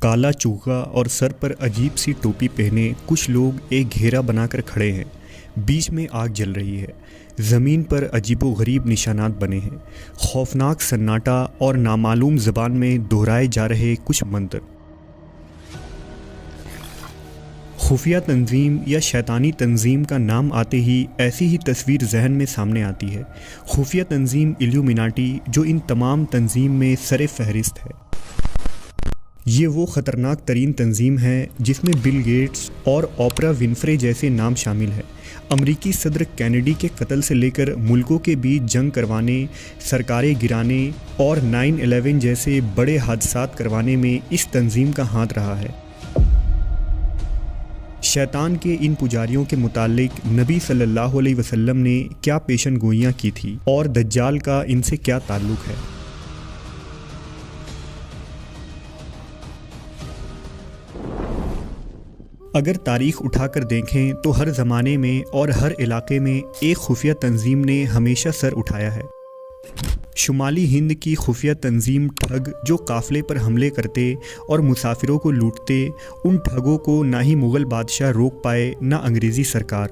کالا چوغا اور سر پر عجیب سی ٹوپی پہنے کچھ لوگ ایک گھیرا بنا کر کھڑے ہیں۔ بیچ میں آگ جل رہی ہے۔ زمین پر عجیب و غریب نشانات بنے ہیں۔ خوفناک سناٹا اور نامعلوم زبان میں دہرائے جا رہے کچھ منتر۔ خفیہ تنظیم یا شیطانی تنظیم کا نام آتے ہی ایسی ہی تصویر ذہن میں سامنے آتی ہے۔ خفیہ تنظیم ایلیومیناٹی، جو ان تمام تنظیم میں سر فہرست ہے۔ یہ وہ خطرناک ترین تنظیم ہے جس میں بل گیٹس اور اوپرا ونفرے جیسے نام شامل ہیں۔ امریکی صدر کینیڈی کے قتل سے لے کر ملکوں کے بیچ جنگ کروانے، سرکاریں گرانے اور 9/11 جیسے بڑے حادثات کروانے میں اس تنظیم کا ہاتھ رہا ہے۔ شیطان کے ان پجاریوں کے متعلق نبی صلی اللہ علیہ وسلم نے کیا پیشن گوئیاں کی تھی اور دجال کا ان سے کیا تعلق ہے؟ اگر تاریخ اٹھا کر دیکھیں تو ہر زمانے میں اور ہر علاقے میں ایک خفیہ تنظیم نے ہمیشہ سر اٹھایا ہے۔ شمالی ہند کی خفیہ تنظیم ٹھگ، جو قافلے پر حملے کرتے اور مسافروں کو لوٹتے، ان ٹھگوں کو نہ ہی مغل بادشاہ روک پائے نہ انگریزی سرکار۔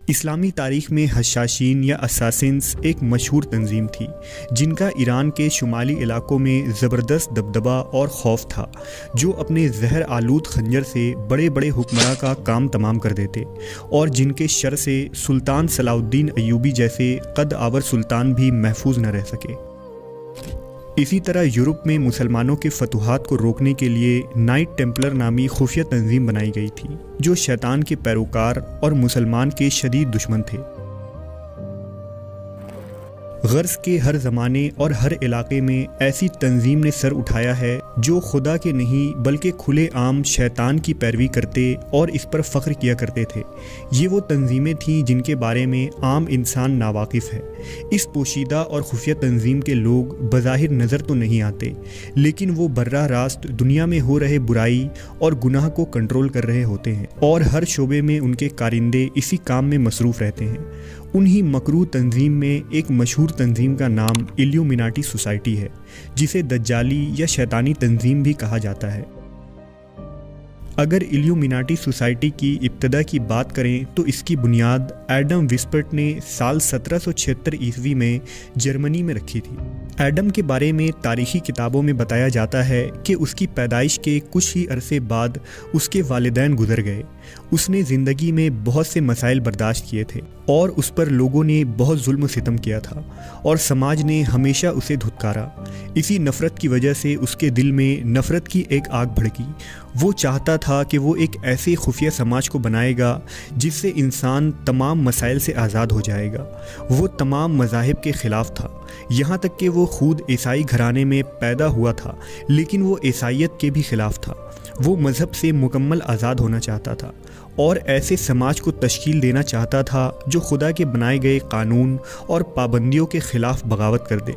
اسلامی تاریخ میں حشاشین یا اساسنز ایک مشہور تنظیم تھی، جن کا ایران کے شمالی علاقوں میں زبردست دبدبہ اور خوف تھا، جو اپنے زہر آلود خنجر سے بڑے بڑے حکمراں کا کام تمام کر دیتے اور جن کے شر سے سلطان صلاح الدین ایوبی جیسے قد آور سلطان بھی محفوظ نہ رہ سکے۔ اسی طرح یورپ میں مسلمانوں کے فتوحات کو روکنے کے لیے نائٹ ٹیمپلر نامی خفیہ تنظیم بنائی گئی تھی، جو شیطان کے پیروکار اور مسلمان کے شدید دشمن تھے۔ غرض کے ہر زمانے اور ہر علاقے میں ایسی تنظیم نے سر اٹھایا ہے جو خدا کے نہیں بلکہ کھلے عام شیطان کی پیروی کرتے اور اس پر فخر کیا کرتے تھے۔ یہ وہ تنظیمیں تھیں جن کے بارے میں عام انسان ناواقف ہے۔ اس پوشیدہ اور خفیہ تنظیم کے لوگ بظاہر نظر تو نہیں آتے، لیکن وہ براہ راست دنیا میں ہو رہے برائی اور گناہ کو کنٹرول کر رہے ہوتے ہیں، اور ہر شعبے میں ان کے کارندے اسی کام میں مصروف رہتے ہیں۔ انہی مکروہ تنظیم میں ایک مشہور تنظیم کا نام ایلیومیناٹی سوسائٹی ہے، جسے دجالی یا شیطانی تنظیم بھی کہا جاتا ہے۔ اگر ایلیومیناٹی سوسائٹی کی ابتدا کی بات کریں تو اس کی بنیاد ایڈم وسپرٹ نے سال 1776 عیسوی میں جرمنی میں رکھی تھی۔ ایڈم کے بارے میں تاریخی کتابوں میں بتایا جاتا ہے کہ اس کی پیدائش کے کچھ ہی عرصے بعد اس کے والدین گزر گئے۔ اس نے زندگی میں بہت سے مسائل برداشت کیے تھے اور اس پر لوگوں نے بہت ظلم و ستم کیا تھا، اور سماج نے ہمیشہ اسے دھتکارا۔ اسی نفرت کی وجہ سے اس کے دل میں نفرت کی ایک آگ بھڑکی۔ وہ چاہتا تھا کہ وہ ایک ایسے خفیہ سماج کو بنائے گا جس سے انسان تمام مسائل سے آزاد ہو جائے گا۔ وہ تمام مذاہب کے خلاف تھا، یہاں تک کہ وہ خود عیسائی گھرانے میں پیدا ہوا تھا، لیکن وہ عیسائیت کے بھی خلاف تھا۔ وہ مذہب سے مکمل آزاد ہونا چاہتا تھا اور ایسے سماج کو تشکیل دینا چاہتا تھا جو خدا کے بنائے گئے قانون اور پابندیوں کے خلاف بغاوت کر دے۔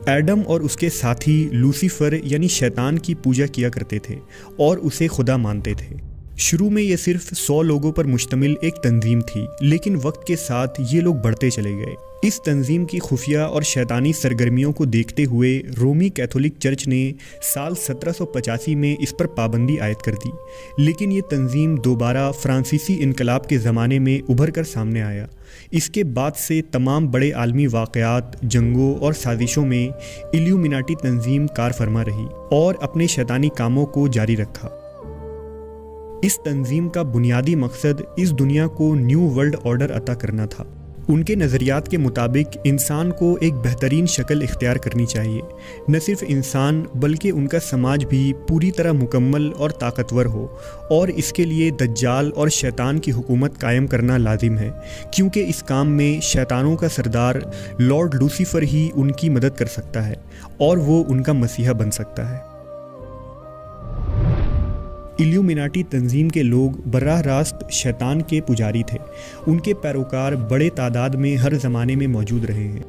ایڈم اور اس کے ساتھی لوسیفر یعنی شیطان کی پوجا کیا کرتے تھے اور اسے خدا مانتے تھے۔ شروع میں یہ صرف 100 لوگوں پر مشتمل ایک تنظیم تھی، لیکن وقت کے ساتھ یہ لوگ بڑھتے چلے گئے۔ اس تنظیم کی خفیہ اور شیطانی سرگرمیوں کو دیکھتے ہوئے رومی کیتھولک چرچ نے سال 1785 میں اس پر پابندی عائد کر دی، لیکن یہ تنظیم دوبارہ فرانسیسی انقلاب کے زمانے میں ابھر کر سامنے آیا۔ اس کے بعد سے تمام بڑے عالمی واقعات، جنگوں اور سازشوں میں ایلیومیناٹی تنظیم کار فرما رہی اور اپنے شیطانی کاموں کو جاری رکھا۔ اس تنظیم کا بنیادی مقصد اس دنیا کو نیو ورلڈ آرڈر عطا کرنا تھا۔ ان کے نظریات کے مطابق انسان کو ایک بہترین شکل اختیار کرنی چاہیے۔ نہ صرف انسان بلکہ ان کا سماج بھی پوری طرح مکمل اور طاقتور ہو، اور اس کے لیے دجال اور شیطان کی حکومت قائم کرنا لازم ہے، کیونکہ اس کام میں شیطانوں کا سردار لارڈ لوسیفر ہی ان کی مدد کر سکتا ہے اور وہ ان کا مسیحا بن سکتا ہے۔ ایلیومیناٹی تنظیم کے لوگ براہ راست شیطان کے پجاری تھے۔ ان کے پیروکار بڑے تعداد میں ہر زمانے میں موجود رہے ہیں۔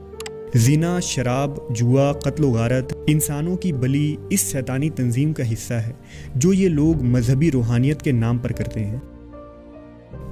زنا، شراب، جوا، قتل و غارت، انسانوں کی بلی اس شیطانی تنظیم کا حصہ ہے جو یہ لوگ مذہبی روحانیت کے نام پر کرتے ہیں۔